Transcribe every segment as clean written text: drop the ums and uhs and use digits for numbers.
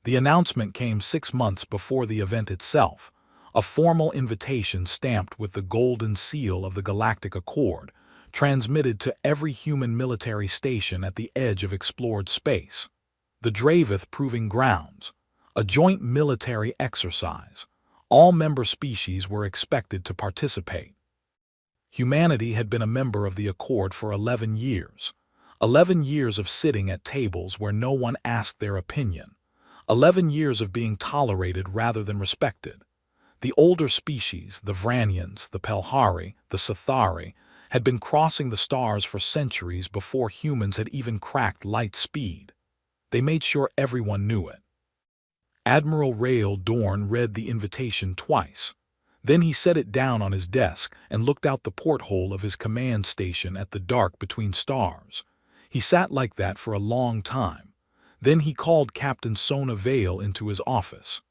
The announcement came 6 months before the event itself, a formal invitation stamped with the golden seal of the Galactic Accord, transmitted to every human military station at the edge of explored space. The Dravith Proving Grounds, a joint military exercise. All member species were expected to participate. Humanity had been a member of the Accord for 11 years. 11 years of sitting at tables where no one asked their opinion. 11 years of being tolerated rather than respected. The older species, the Vranians, the Pelhari, the Sithari, had been crossing the stars for centuries before humans had even cracked light speed. They made sure everyone knew it. Admiral Rael Dorn read the invitation twice. Then he set it down on his desk and looked out the porthole of his command station at the dark between stars. He sat like that for a long time. Then he called Captain Sona Vale into his office.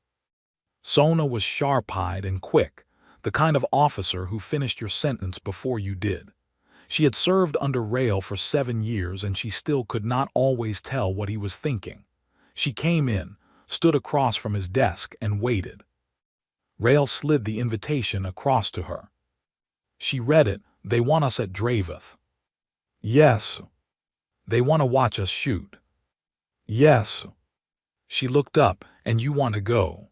Sona was sharp-eyed and quick, the kind of officer who finished your sentence before you did. She had served under Rael for 7 years and she still could not always tell what he was thinking. She came in, stood across from his desk, and waited. Rael slid the invitation across to her. She read it. They want us at Dravith. Yes. They want to watch us shoot. Yes. She looked up. And you want to go?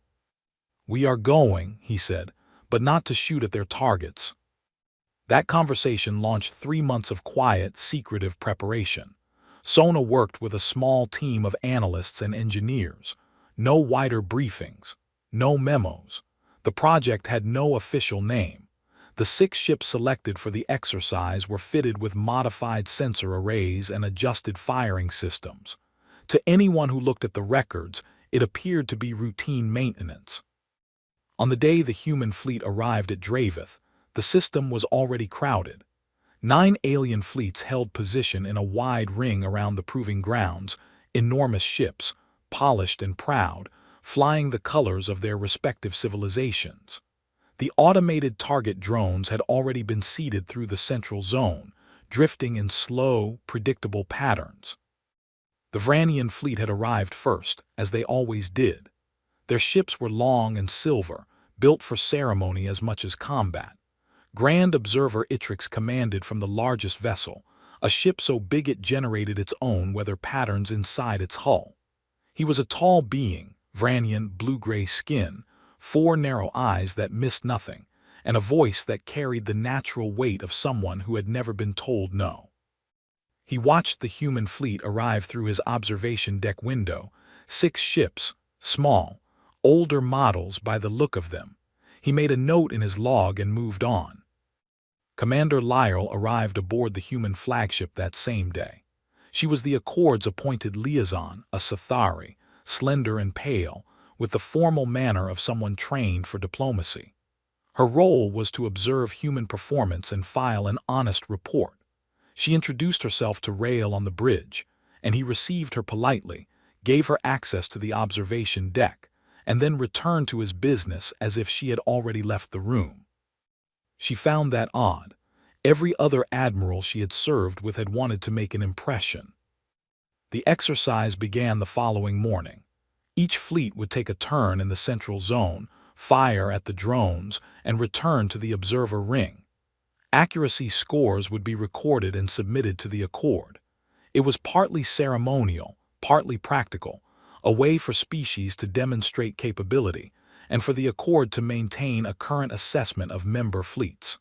We are going, he said, but not to shoot at their targets. That conversation launched 3 months of quiet, secretive preparation. Sona worked with a small team of analysts and engineers. No wider briefings. No memos. The project had no official name. The 6 ships selected for the exercise were fitted with modified sensor arrays and adjusted firing systems. To anyone who looked at the records, it appeared to be routine maintenance. On the day the human fleet arrived at Dravith, the system was already crowded. 9 alien fleets held position in a wide ring around the proving grounds, enormous ships, polished and proud, flying the colors of their respective civilizations. The automated target drones had already been seeded through the central zone, drifting in slow, predictable patterns. The Vranian fleet had arrived first, as they always did. Their ships were long and silver, built for ceremony as much as combat. Grand Observer Itrix commanded from the largest vessel, a ship so big it generated its own weather patterns inside its hull. He was a tall being, Vranian blue-gray skin, 4 narrow eyes that missed nothing, and a voice that carried the natural weight of someone who had never been told no. He watched the human fleet arrive through his observation deck window, 6 ships, small, older models by the look of them. He made a note in his log and moved on. Commander Lyell arrived aboard the human flagship that same day. She was the Accord's appointed liaison, a Sithari, slender and pale, with the formal manner of someone trained for diplomacy. Her role was to observe human performance and file an honest report. She introduced herself to Rael on the bridge, and he received her politely, gave her access to the observation deck, and then returned to his business as if she had already left the room. She found that odd. Every other admiral she had served with had wanted to make an impression. The exercise began the following morning. Each fleet would take a turn in the central zone, fire at the drones, and return to the observer ring. Accuracy scores would be recorded and submitted to the Accord. It was partly ceremonial, partly practical, a way for species to demonstrate capability, and for the Accord to maintain a current assessment of member fleets.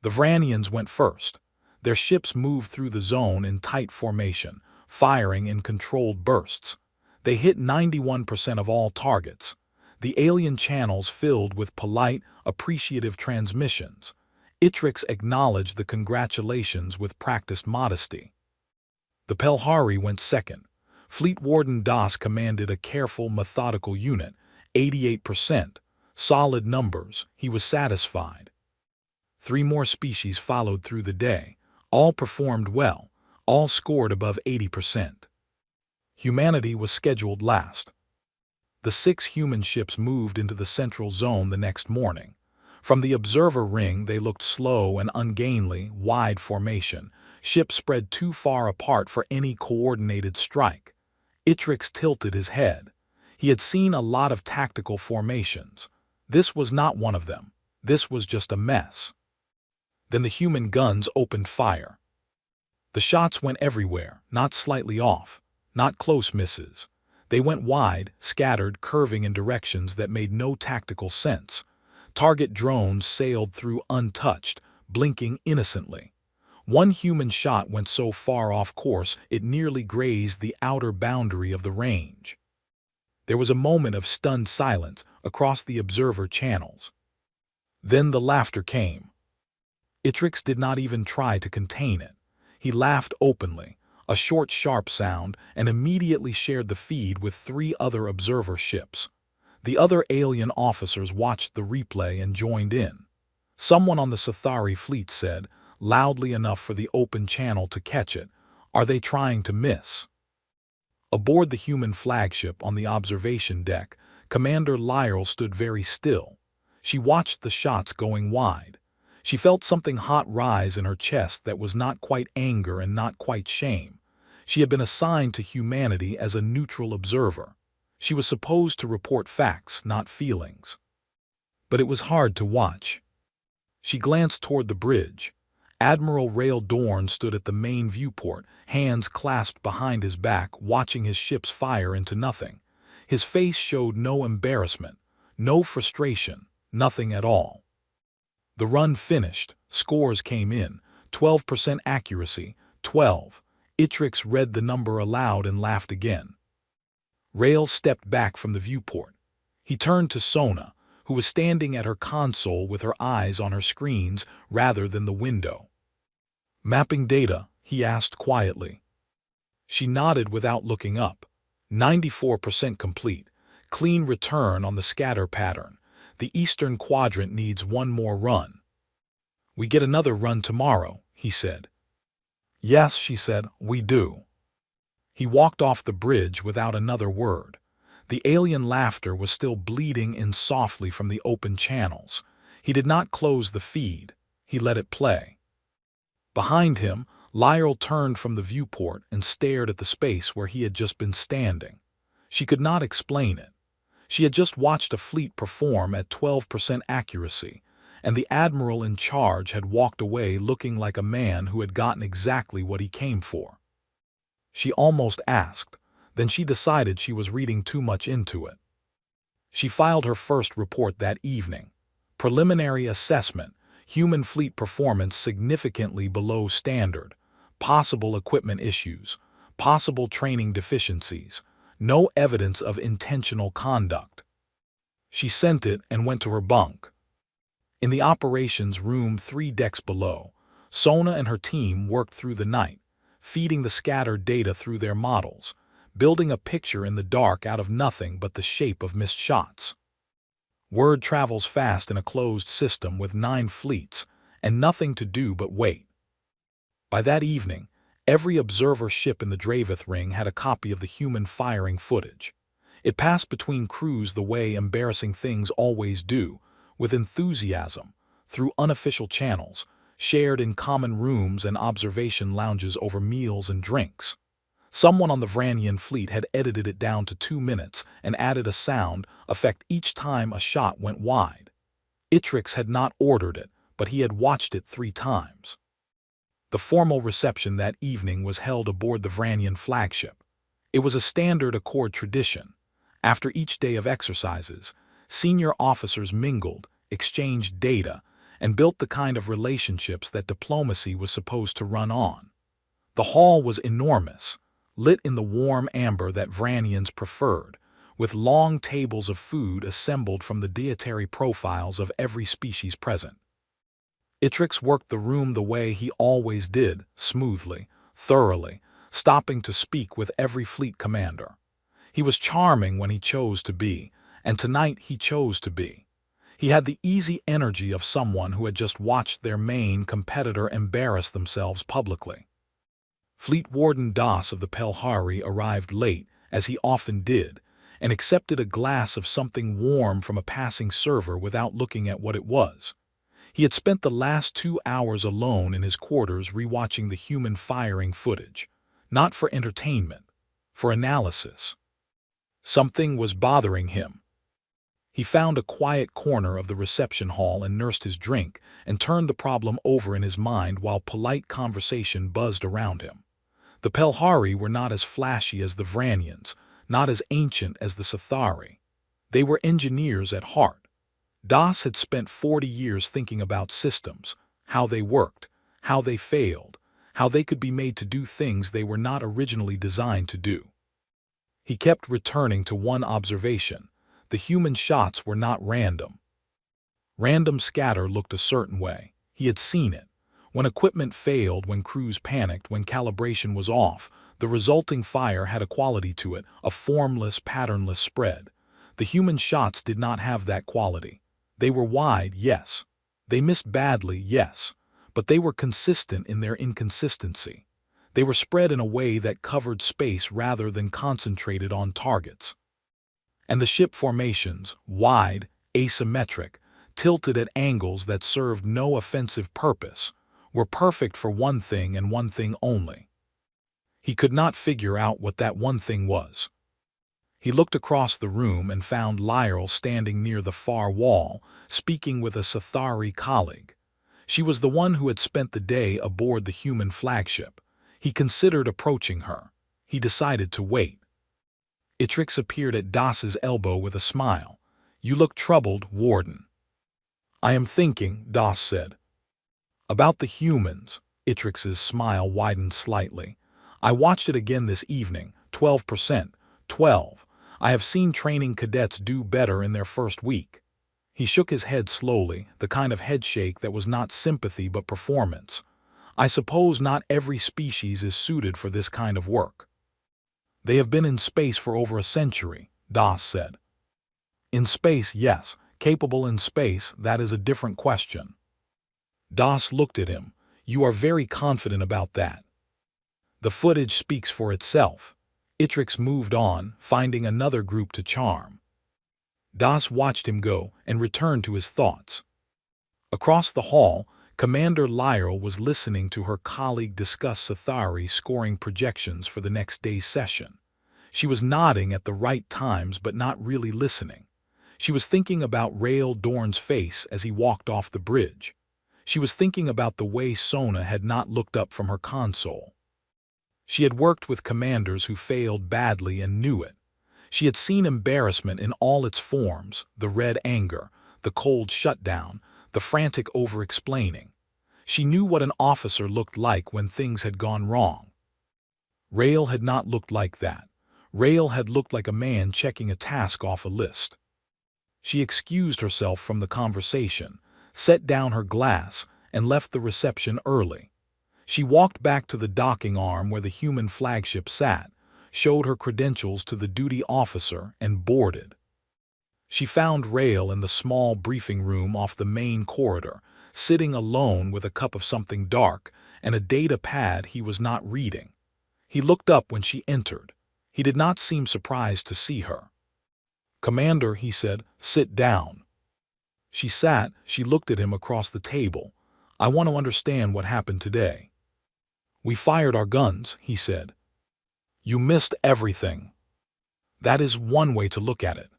The Vranians went first. Their ships moved through the zone in tight formation, firing in controlled bursts. They hit 91% of all targets. The alien channels filled with polite, appreciative transmissions. Itrix acknowledged the congratulations with practiced modesty. The Pelhari went second. Fleet Warden Das commanded a careful, methodical unit, 88%. Solid numbers, he was satisfied. 3 more species followed through the day. All performed well. All scored above 80%. Humanity was scheduled last. The 6 human ships moved into the central zone the next morning. From the observer ring they looked slow and ungainly, wide formation, ships spread too far apart for any coordinated strike. Itrix tilted his head. He had seen a lot of tactical formations. This was not one of them. This was just a mess. Then the human guns opened fire. The shots went everywhere, not slightly off, not close misses. They went wide, scattered, curving in directions that made no tactical sense. Target drones sailed through untouched, blinking innocently. One human shot went so far off course it nearly grazed the outer boundary of the range. There was a moment of stunned silence across the observer channels. Then the laughter came. Itrix did not even try to contain it. He laughed openly, a short, sharp sound, and immediately shared the feed with 3 other observer ships. The other alien officers watched the replay and joined in. Someone on the Scythari fleet said, loudly enough for the open channel to catch it, "Are they trying to miss?" Aboard the human flagship on the observation deck, Commander Lyell stood very still. She watched the shots going wide. She felt something hot rise in her chest that was not quite anger and not quite shame. She had been assigned to humanity as a neutral observer. She was supposed to report facts, not feelings. But it was hard to watch. She glanced toward the bridge. Admiral Rail Dorn stood at the main viewport, hands clasped behind his back, watching his ships fire into nothing. His face showed no embarrassment, no frustration, nothing at all. The run finished. Scores came in. 12% accuracy. 12. Itrix read the number aloud and laughed again. Rail stepped back from the viewport. He turned to Sona, who was standing at her console with her eyes on her screens rather than the window. "Mapping data?" he asked quietly. She nodded without looking up. 94% complete. Clean return on the scatter pattern. The eastern quadrant needs one more run. "We get another run tomorrow," he said. "Yes," she said, "we do." He walked off the bridge without another word. The alien laughter was still bleeding in softly from the open channels. He did not close the feed. He let it play. Behind him, Lyell turned from the viewport and stared at the space where he had just been standing. She could not explain it. She had just watched a fleet perform at 12% accuracy, and the admiral in charge had walked away looking like a man who had gotten exactly what he came for. She almost asked, then she decided she was reading too much into it. She filed her first report that evening. Preliminary assessment, human fleet performance significantly below standard, possible equipment issues, possible training deficiencies, no evidence of intentional conduct. She sent it and went to her bunk. In the operations room 3 decks below, Sona and her team worked through the night, feeding the scattered data through their models, building a picture in the dark out of nothing but the shape of missed shots. Word travels fast in a closed system with 9 fleets, and nothing to do but wait. By that evening, every observer ship in the Dravith Ring had a copy of the human firing footage. It passed between crews the way embarrassing things always do, with enthusiasm, through unofficial channels, shared in common rooms and observation lounges over meals and drinks. Someone on the Vranian fleet had edited it down to 2 minutes and added a sound effect each time a shot went wide. Itrix had not ordered it, but he had watched it 3 times. The formal reception that evening was held aboard the Vranian flagship. It was a standard Accord tradition. After each day of exercises, senior officers mingled, exchanged data, and built the kind of relationships that diplomacy was supposed to run on. The hall was enormous, lit in the warm amber that Vranians preferred, with long tables of food assembled from the dietary profiles of every species present. Itrix worked the room the way he always did, smoothly, thoroughly, stopping to speak with every fleet commander. He was charming when he chose to be, and tonight he chose to be. He had the easy energy of someone who had just watched their main competitor embarrass themselves publicly. Fleet Warden Das of the Pelhari arrived late, as he often did, and accepted a glass of something warm from a passing server without looking at what it was. He had spent the last 2 hours alone in his quarters rewatching the human firing footage, not for entertainment, for analysis. Something was bothering him. He found a quiet corner of the reception hall and nursed his drink and turned the problem over in his mind while polite conversation buzzed around him. The Pelhari were not as flashy as the Vranians, not as ancient as the Cathari. They were engineers at heart. Das had spent 40 years thinking about systems, how they worked, how they failed, how they could be made to do things they were not originally designed to do. He kept returning to one observation: the human shots were not random. Random scatter looked a certain way. He had seen it. When equipment failed, when crews panicked, when calibration was off, the resulting fire had a quality to it, a formless, patternless spread. The human shots did not have that quality. They were wide, yes. They missed badly, yes. But they were consistent in their inconsistency. They were spread in a way that covered space rather than concentrated on targets. And the ship formations, wide, asymmetric, tilted at angles that served no offensive purpose, were perfect for one thing and one thing only. He could not figure out what that one thing was. He looked across the room and found Lyral standing near the far wall, speaking with a Cathari colleague. She was the one who had spent the day aboard the human flagship. He considered approaching her. He decided to wait. Itrix appeared at Das's elbow with a smile. "You look troubled, Warden." "I am thinking," Das said. "About the humans." Itrix's smile widened slightly. "I watched it again this evening. 12%. 12. I have seen training cadets do better in their first week." He shook his head slowly, the kind of headshake that was not sympathy but performance. "I suppose not every species is suited for this kind of work." "They have been in space for over a century," Das said. "In space, yes. Capable in space, that is a different question." Das looked at him. "You are very confident about that." "The footage speaks for itself." Itrix moved on, finding another group to charm. Das watched him go and returned to his thoughts. Across the hall, Commander Lyral was listening to her colleague discuss Cathari scoring projections for the next day's session. She was nodding at the right times but not really listening. She was thinking about Rael Dorn's face as he walked off the bridge. She was thinking about the way Sona had not looked up from her console. She had worked with commanders who failed badly and knew it. She had seen embarrassment in all its forms: the red anger, the cold shutdown, the frantic over-explaining. She knew what an officer looked like when things had gone wrong. Rael had not looked like that. Rael had looked like a man checking a task off a list. She excused herself from the conversation, set down her glass, and left the reception early. She walked back to the docking arm where the human flagship sat, showed her credentials to the duty officer, and boarded. She found Rael in the small briefing room off the main corridor, sitting alone with a cup of something dark and a data pad he was not reading. He looked up when she entered. He did not seem surprised to see her. "Commander," he said, "sit down." She sat. She looked at him across the table. "I want to understand what happened today." "We fired our guns," he said. "You missed everything." "That is one way to look at it."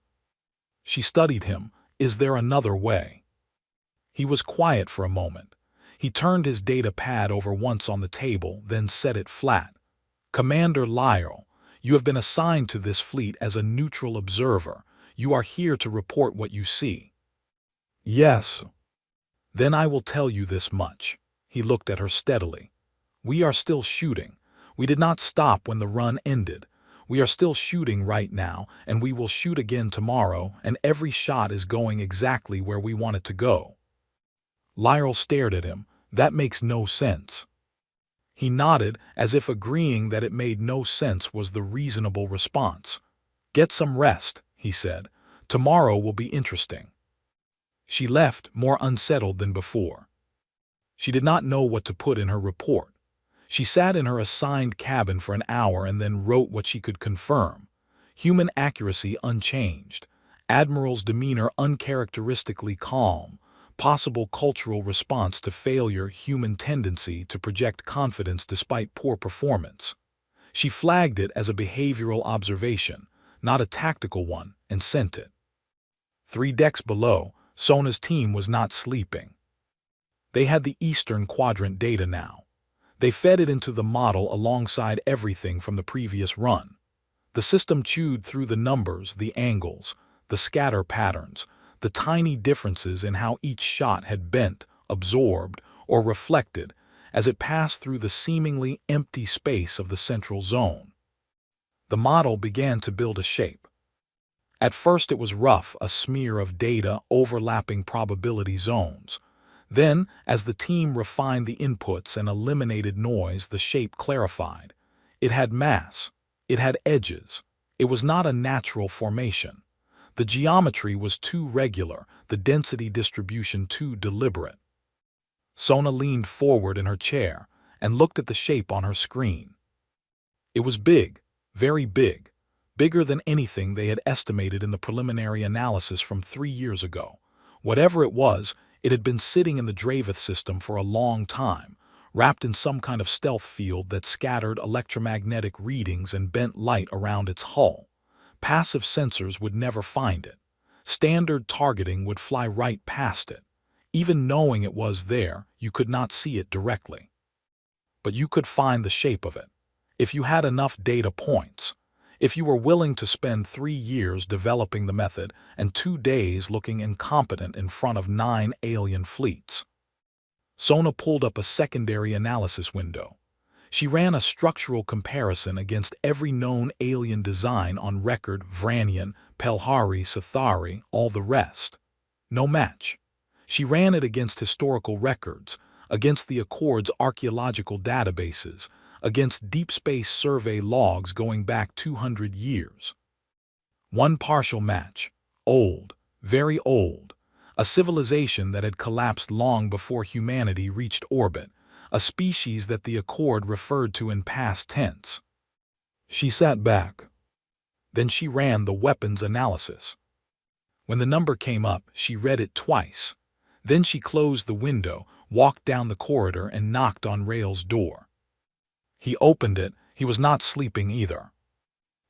She studied him. "Is there another way?" He was quiet for a moment. He turned his data pad over once on the table, then set it flat. "Commander Lyral, you have been assigned to this fleet as a neutral observer. You are here to report what you see." "Yes." "Then I will tell you this much." He looked at her steadily. "We are still shooting. We did not stop when the run ended. We are still shooting right now, and we will shoot again tomorrow, and every shot is going exactly where we want it to go." Lyral stared at him. "That makes no sense." He nodded, as if agreeing that it made no sense was the reasonable response. "Get some rest," he said. "Tomorrow will be interesting." She left, more unsettled than before. She did not know what to put in her report. She sat in her assigned cabin for an hour and then wrote what she could confirm. Human accuracy unchanged. Admiral's demeanor uncharacteristically calm. Possible cultural response to failure: human tendency to project confidence despite poor performance. She flagged it as a behavioral observation, not a tactical one, and sent it. 3 decks below, Sona's team was not sleeping. They had the Eastern Quadrant data now. They fed it into the model alongside everything from the previous run. The system chewed through the numbers, the angles, the scatter patterns, the tiny differences in how each shot had bent, absorbed, or reflected as it passed through the seemingly empty space of the central zone. The model began to build a shape. At first it was rough, a smear of data overlapping probability zones. Then, as the team refined the inputs and eliminated noise, the shape clarified. It had mass. It had edges. It was not a natural formation. The geometry was too regular, the density distribution too deliberate. Sona leaned forward in her chair and looked at the shape on her screen. It was big, very big, bigger than anything they had estimated in the preliminary analysis from 3 years ago. Whatever it was, it had been sitting in the Dravith system for a long time, wrapped in some kind of stealth field that scattered electromagnetic readings and bent light around its hull. Passive sensors would never find it. Standard targeting would fly right past it. Even knowing it was there, you could not see it directly. But you could find the shape of it, if you had enough data points. If you were willing to spend 3 years developing the method and 2 days looking incompetent in front of 9 alien fleets. Sona pulled up a secondary analysis window. She ran a structural comparison against every known alien design on record: Vranian, Pelhari, Sathari, all the rest. No match. She ran it against historical records, against the Accord's archaeological databases, against deep space survey logs going back 200 years. One partial match. Old, very old. A civilization that had collapsed long before humanity reached orbit, a species that the Accord referred to in past tense. She sat back. Then she ran the weapons analysis. When the number came up, she read it twice. Then she closed the window, walked down the corridor, and knocked on Rail's door. He opened it. He was not sleeping either.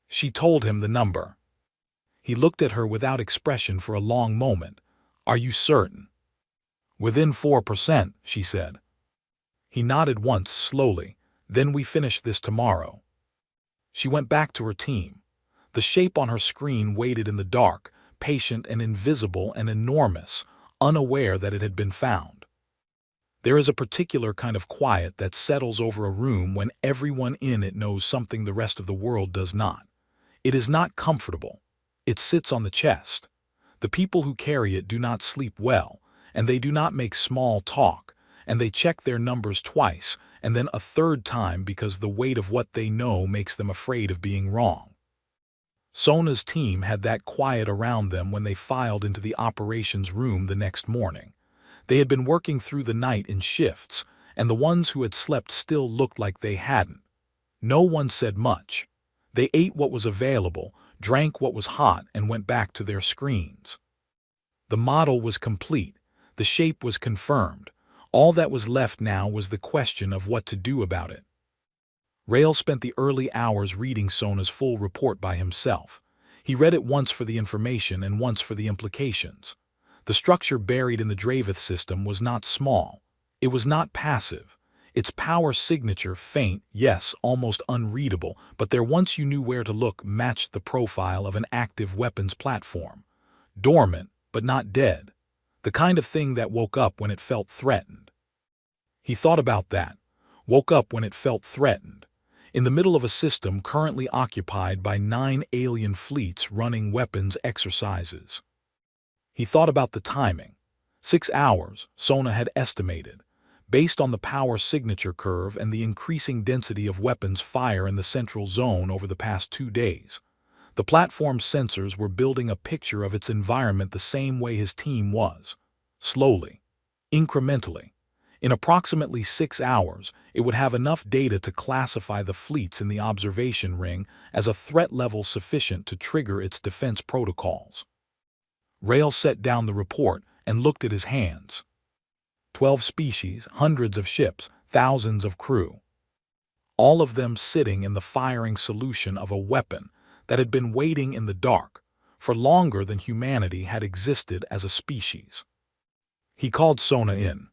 She told him the number. He looked at her without expression for a long moment. "Are you certain?" "Within 4%, she said. He nodded once, slowly. "Then we finish this tomorrow." She went back to her team. The shape on her screen waited in the dark, patient and invisible and enormous, unaware that it had been found. There is a particular kind of quiet that settles over a room when everyone in it knows something the rest of the world does not. It is not comfortable. It sits on the chest. The people who carry it do not sleep well, and they do not make small talk, and they check their numbers twice, and then a third time, because the weight of what they know makes them afraid of being wrong. Sona's team had that quiet around them when they filed into the operations room the next morning. They had been working through the night in shifts, and the ones who had slept still looked like they hadn't. No one said much. They ate what was available, drank what was hot, and went back to their screens. The model was complete. The shape was confirmed. All that was left now was the question of what to do about it. Rail spent the early hours reading Sona's full report by himself. He read it once for the information and once for the implications. The structure buried in the Dravith system was not small. It was not passive. Its power signature, faint, yes, almost unreadable, but there, once you knew where to look, matched the profile of an active weapons platform. Dormant, but not dead. The kind of thing that woke up when it felt threatened. He thought about that. Woke up when it felt threatened. In the middle of a system currently occupied by 9 alien fleets running weapons exercises. He thought about the timing. 6 hours, Sona had estimated, based on the power signature curve and the increasing density of weapons fire in the central zone over the past 2 days. The platform's sensors were building a picture of its environment the same way his team was. Slowly. Incrementally. In approximately 6 hours, it would have enough data to classify the fleets in the observation ring as a threat level sufficient to trigger its defense protocols. Rail set down the report and looked at his hands. 12 species, hundreds of ships, thousands of crew. All of them sitting in the firing solution of a weapon, that had been waiting in the dark for longer than humanity had existed as a species. He called Sona in.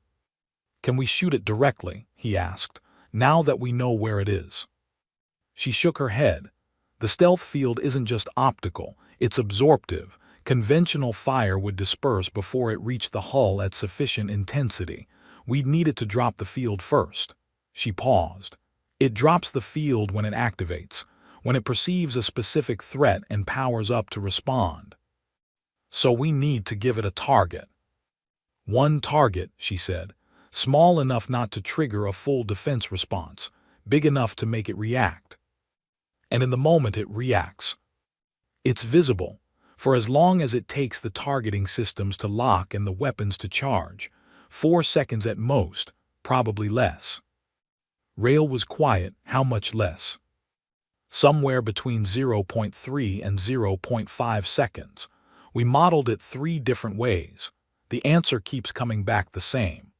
"Can we shoot it directly?" he asked, "now that we know where it is?" She shook her head. "The stealth field isn't just optical, it's absorptive. Conventional fire would disperse before it reached the hull at sufficient intensity. We'd need it to drop the field first." She paused. "It drops the field when it activates, when it perceives a specific threat and powers up to respond. So we need to give it a target." "One target," she said, "small enough not to trigger a full defense response, big enough to make it react." And in the moment it reacts. It's visible, for as long as it takes the targeting systems to lock and the weapons to charge, 4 seconds at most, probably less. Rail was quiet. How much less? Somewhere between 0.3 and 0.5 seconds. We modeled it 3 different ways. The answer keeps coming back the same.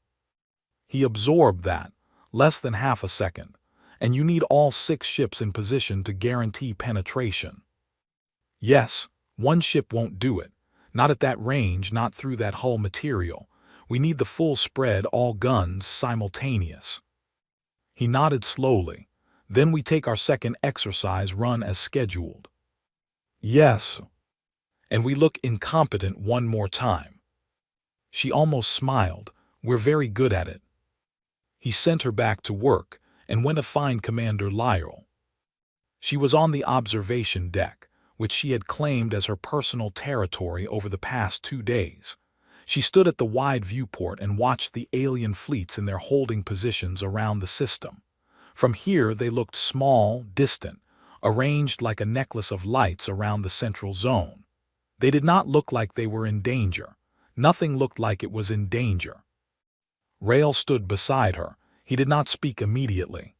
He absorbed that, less than half a second, and you need all 6 ships in position to guarantee penetration. Yes, 1 ship won't do it. Not at that range, not through that hull material. We need the full spread, all guns, simultaneous. He nodded slowly. "Then we take our second exercise run as scheduled." "Yes." "And we look incompetent one more time." She almost smiled. "We're very good at it." He sent her back to work and went to find Commander Lyell. She was on the observation deck, which she had claimed as her personal territory over the past 2 days. She stood at the wide viewport and watched the alien fleets in their holding positions around the system. From here they looked small, distant, arranged like a necklace of lights around the central zone. They did not look like they were in danger. Nothing looked like it was in danger. Rail stood beside her. He did not speak immediately.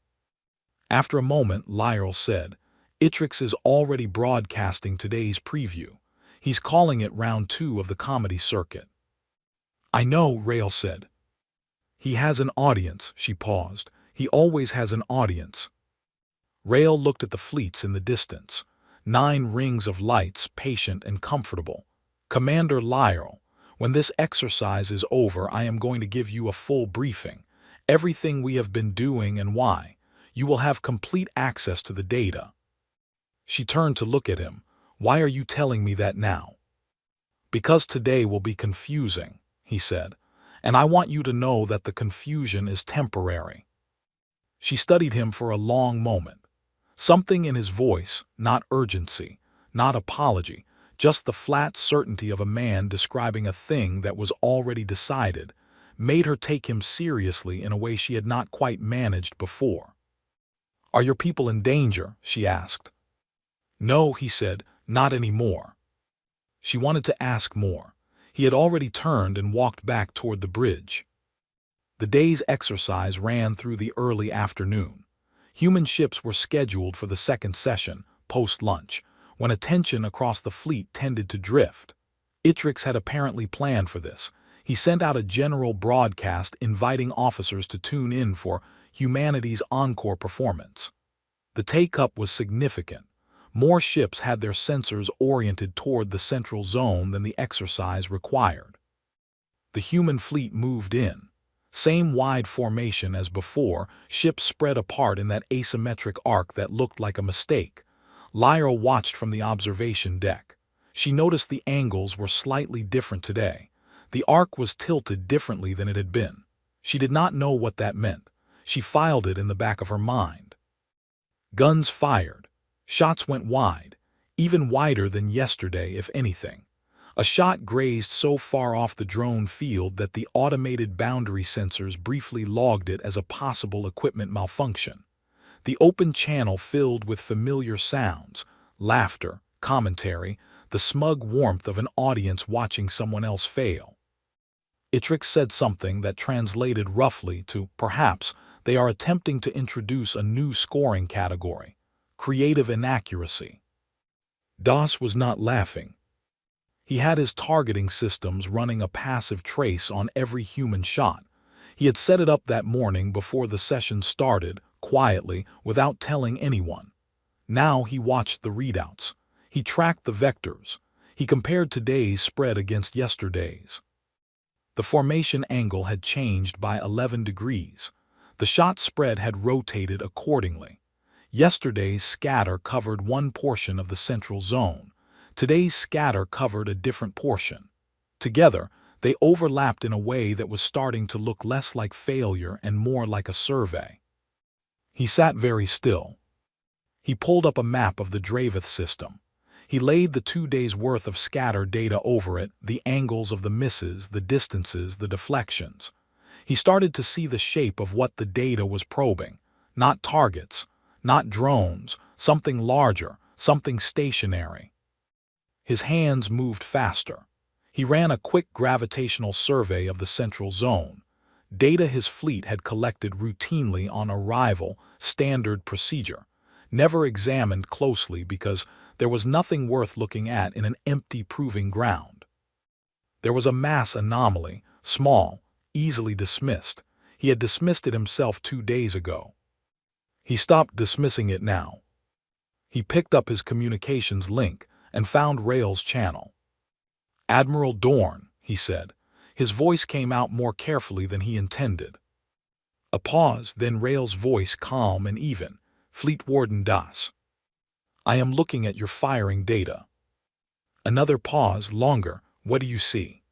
After a moment, Lyell said, "Itrix is already broadcasting today's preview. He's calling it round 2 of the comedy circuit." "I know," Rail said. "He has an audience." She paused. "He always has an audience." Rail looked at the fleets in the distance. 9 rings of lights, patient and comfortable. "Commander Lyell, when this exercise is over, I am going to give you a full briefing. Everything we have been doing and why. You will have complete access to the data." She turned to look at him. "Why are you telling me that now?" "Because today will be confusing," he said, "and I want you to know that the confusion is temporary." She studied him for a long moment. Something in his voice, not urgency, not apology, just the flat certainty of a man describing a thing that was already decided, made her take him seriously in a way she had not quite managed before. "Are your people in danger?" she asked. "No," he said, "not anymore." She wanted to ask more. He had already turned and walked back toward the bridge. The day's exercise ran through the early afternoon. Human ships were scheduled for the second session, post-lunch, when attention across the fleet tended to drift. Itrix had apparently planned for this. He sent out a general broadcast inviting officers to tune in for humanity's encore performance. The take-up was significant. More ships had their sensors oriented toward the central zone than the exercise required. The human fleet moved in. Same wide formation as before, ships spread apart in that asymmetric arc that looked like a mistake. Lyra watched from the observation deck. She noticed the angles were slightly different today. The arc was tilted differently than it had been. She did not know what that meant. She filed it in the back of her mind. Guns fired. Shots went wide, even wider than yesterday, if anything. A shot grazed so far off the drone field that the automated boundary sensors briefly logged it as a possible equipment malfunction. The open channel filled with familiar sounds, laughter, commentary, the smug warmth of an audience watching someone else fail. Itrix said something that translated roughly to, perhaps, they are attempting to introduce a new scoring category, creative inaccuracy. Das was not laughing. He had his targeting systems running a passive trace on every human shot. He had set it up that morning before the session started, quietly, without telling anyone. Now he watched the readouts. He tracked the vectors. He compared today's spread against yesterday's. The formation angle had changed by 11 degrees. The shot spread had rotated accordingly. Yesterday's scatter covered one portion of the central zone. Today's scatter covered a different portion. Together, they overlapped in a way that was starting to look less like failure and more like a survey. He sat very still. He pulled up a map of the Dravith system. He laid the 2 days' worth of scatter data over it, the angles of the misses, the distances, the deflections. He started to see the shape of what the data was probing. Not targets, not drones, something larger, something stationary. His hands moved faster. He ran a quick gravitational survey of the central zone. Data his fleet had collected routinely on arrival, standard procedure. Never examined closely because there was nothing worth looking at in an empty proving ground. There was a mass anomaly, small, easily dismissed. He had dismissed it himself 2 days ago. He stopped dismissing it now. He picked up his communications link and found Rail's channel. "Admiral Dorn," he said. His voice came out more carefully than he intended. A pause, then Rail's voice calm and even. "Fleet Warden Das. I am looking at your firing data." Another pause, longer. "What do you see?"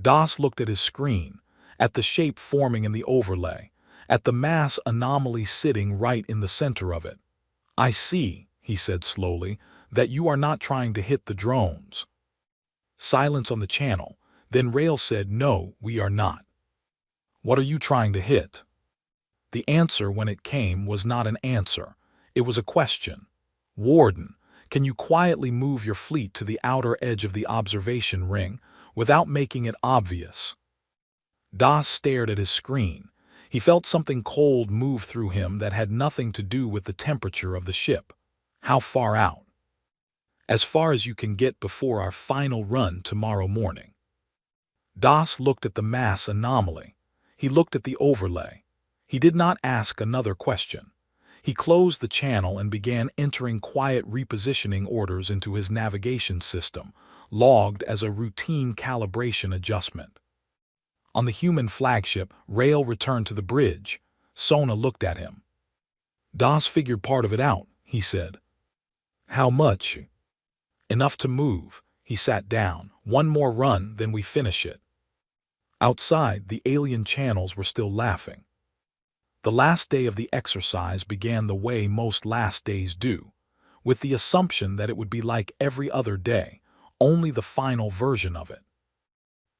Das looked at his screen, at the shape forming in the overlay, at the mass anomaly sitting right in the center of it. "I see," he said slowly, "that you are not trying to hit the drones." Silence on the channel. Then Rail said, "No, we are not." "What are you trying to hit?" The answer, when it came, was not an answer. It was a question. "Warden, can you quietly move your fleet to the outer edge of the observation ring without making it obvious?" Das stared at his screen. He felt something cold move through him that had nothing to do with the temperature of the ship. "How far out?" "As far as you can get before our final run tomorrow morning." Das looked at the mass anomaly. He looked at the overlay. He did not ask another question. He closed the channel and began entering quiet repositioning orders into his navigation system, logged as a routine calibration adjustment. On the human flagship, Rail returned to the bridge. Sona looked at him. "Das figured part of it out," he said. "How much?" "Enough to move." He sat down. "One more run, then we finish it." Outside, the alien channels were still laughing. The last day of the exercise began the way most last days do, with the assumption that it would be like every other day, only the final version of it.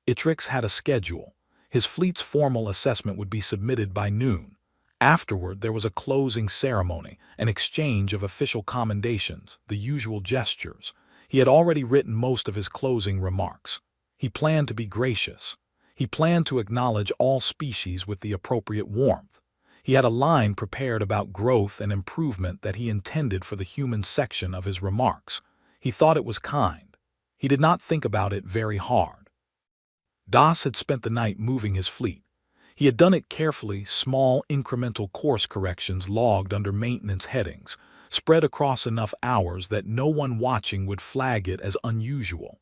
Itrix had a schedule. His fleet's formal assessment would be submitted by noon. Afterward, there was a closing ceremony, an exchange of official commendations, the usual gestures. He had already written most of his closing remarks. He planned to be gracious. He planned to acknowledge all species with the appropriate warmth. He had a line prepared about growth and improvement that he intended for the human section of his remarks. He thought it was kind. He did not think about it very hard. Das had spent the night moving his fleet. He had done it carefully, small incremental course corrections logged under maintenance headings, spread across enough hours that no one watching would flag it as unusual.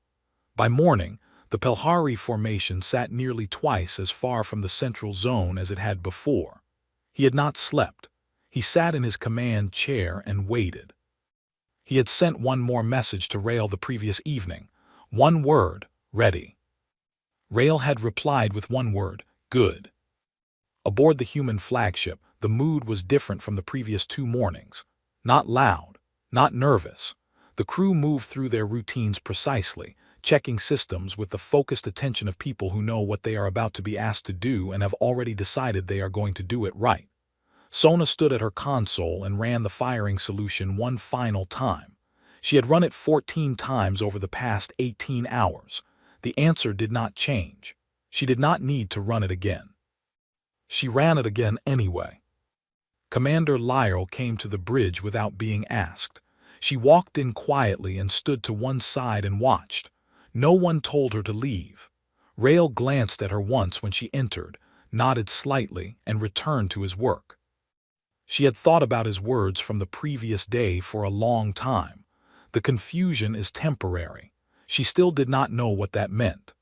By morning, the Pelhari formation sat nearly twice as far from the central zone as it had before. He had not slept. He sat in his command chair and waited. He had sent one more message to Rail the previous evening. One word, "Ready." Rail had replied with one word, "Good." Aboard the human flagship, the mood was different from the previous 2 mornings. Not loud, not nervous. The crew moved through their routines precisely, checking systems with the focused attention of people who know what they are about to be asked to do and have already decided they are going to do it right. Sona stood at her console and ran the firing solution one final time. She had run it 14 times over the past 18 hours. The answer did not change. She did not need to run it again. She ran it again anyway. Commander Lyell came to the bridge without being asked. She walked in quietly and stood to one side and watched. No one told her to leave. Rail glanced at her once when she entered, nodded slightly, and returned to his work. She had thought about his words from the previous day for a long time. The confusion is temporary. She still did not know what that meant.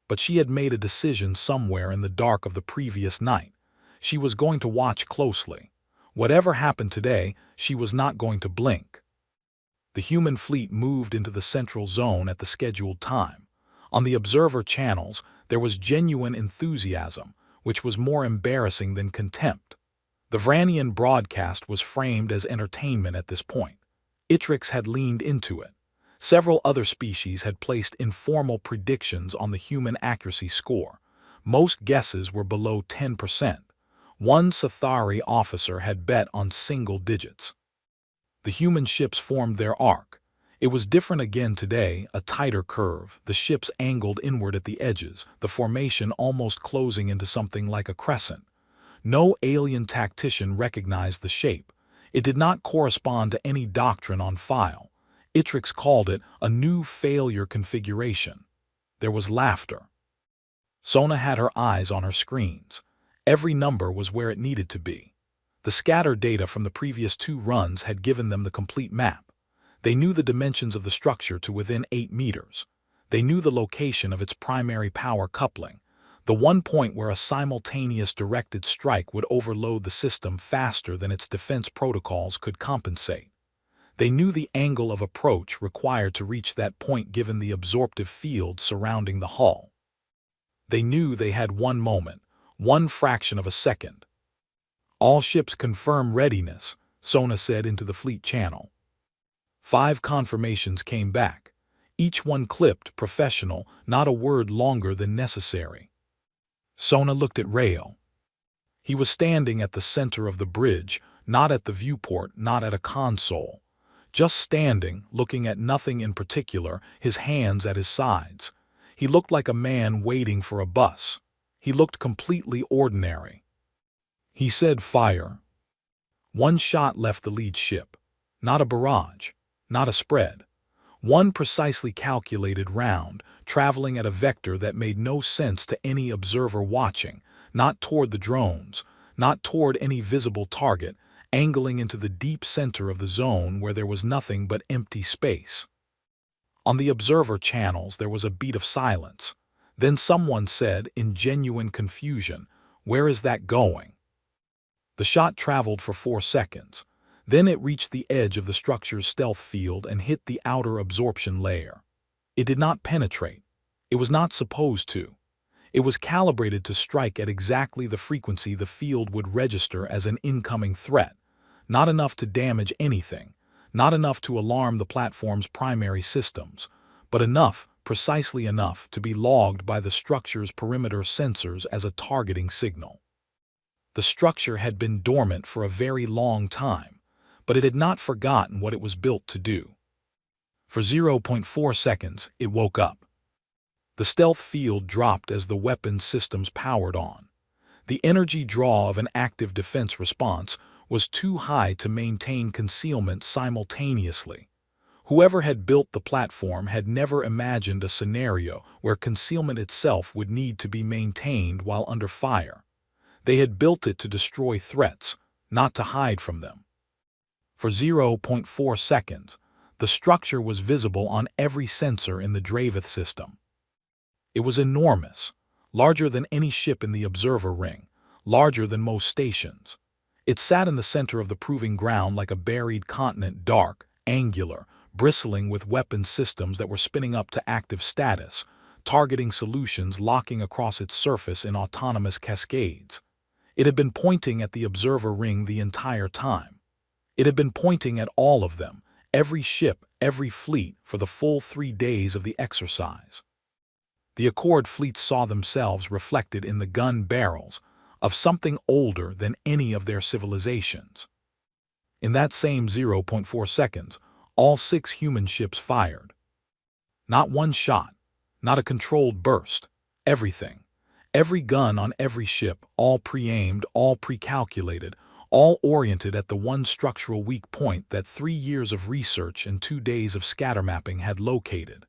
But she had made a decision somewhere in the dark of the previous night. She was going to watch closely. Whatever happened today, she was not going to blink. The human fleet moved into the central zone at the scheduled time. On the observer channels, there was genuine enthusiasm, which was more embarrassing than contempt. The Vranian broadcast was framed as entertainment at this point. Itrix had leaned into it. Several other species had placed informal predictions on the human accuracy score. Most guesses were below 10%. One Scifistory officer had bet on single digits. The human ships formed their arc. It was different again today, a tighter curve, the ships angled inward at the edges, the formation almost closing into something like a crescent. No alien tactician recognized the shape. It did not correspond to any doctrine on file. Itrix called it a new failure configuration. There was laughter. Sona had her eyes on her screens. Every number was where it needed to be. The scattered data from the previous 2 runs had given them the complete map. They knew the dimensions of the structure to within 8 meters. They knew the location of its primary power coupling, the one point where a simultaneous directed strike would overload the system faster than its defense protocols could compensate. They knew the angle of approach required to reach that point given the absorptive field surrounding the hull. They knew they had one moment, one fraction of a second. "All ships confirm readiness," Sona said into the fleet channel. 5 confirmations came back, each one clipped, professional, not a word longer than necessary. Sona looked at Rael. He was standing at the center of the bridge, not at the viewport, not at a console. Just standing, looking at nothing in particular, his hands at his sides. He looked like a man waiting for a bus. He looked completely ordinary. He said, "Fire." One shot left the lead ship. Not a barrage. Not a spread. One precisely calculated round, traveling at a vector that made no sense to any observer watching, not toward the drones, not toward any visible target, angling into the deep center of the zone where there was nothing but empty space. On the observer channels there was a beat of silence. Then someone said, in genuine confusion, "Where is that going?" The shot traveled for 4 seconds. Then it reached the edge of the structure's stealth field and hit the outer absorption layer. It did not penetrate. It was not supposed to. It was calibrated to strike at exactly the frequency the field would register as an incoming threat. Not enough to damage anything, not enough to alarm the platform's primary systems, but enough, precisely enough, to be logged by the structure's perimeter sensors as a targeting signal. The structure had been dormant for a very long time, but it had not forgotten what it was built to do. For 0.4 seconds, it woke up. The stealth field dropped as the weapons systems powered on. The energy draw of an active defense response was too high to maintain concealment simultaneously. Whoever had built the platform had never imagined a scenario where concealment itself would need to be maintained while under fire. They had built it to destroy threats, not to hide from them. For 0.4 seconds, the structure was visible on every sensor in the Dravith system. It was enormous, larger than any ship in the observer ring, larger than most stations. It sat in the center of the proving ground like a buried continent, dark, angular, bristling with weapons systems that were spinning up to active status, targeting solutions locking across its surface in autonomous cascades. It had been pointing at the observer ring the entire time. It had been pointing at all of them, every ship, every fleet, for the full 3 days of the exercise. The Accord fleets saw themselves reflected in the gun barrels of something older than any of their civilizations. In that same 0.4 seconds, all 6 human ships fired. Not one shot, not a controlled burst, everything. Every gun on every ship, all pre-aimed, all pre-calculated, all oriented at the one structural weak point that 3 years of research and 2 days of scatter mapping had located.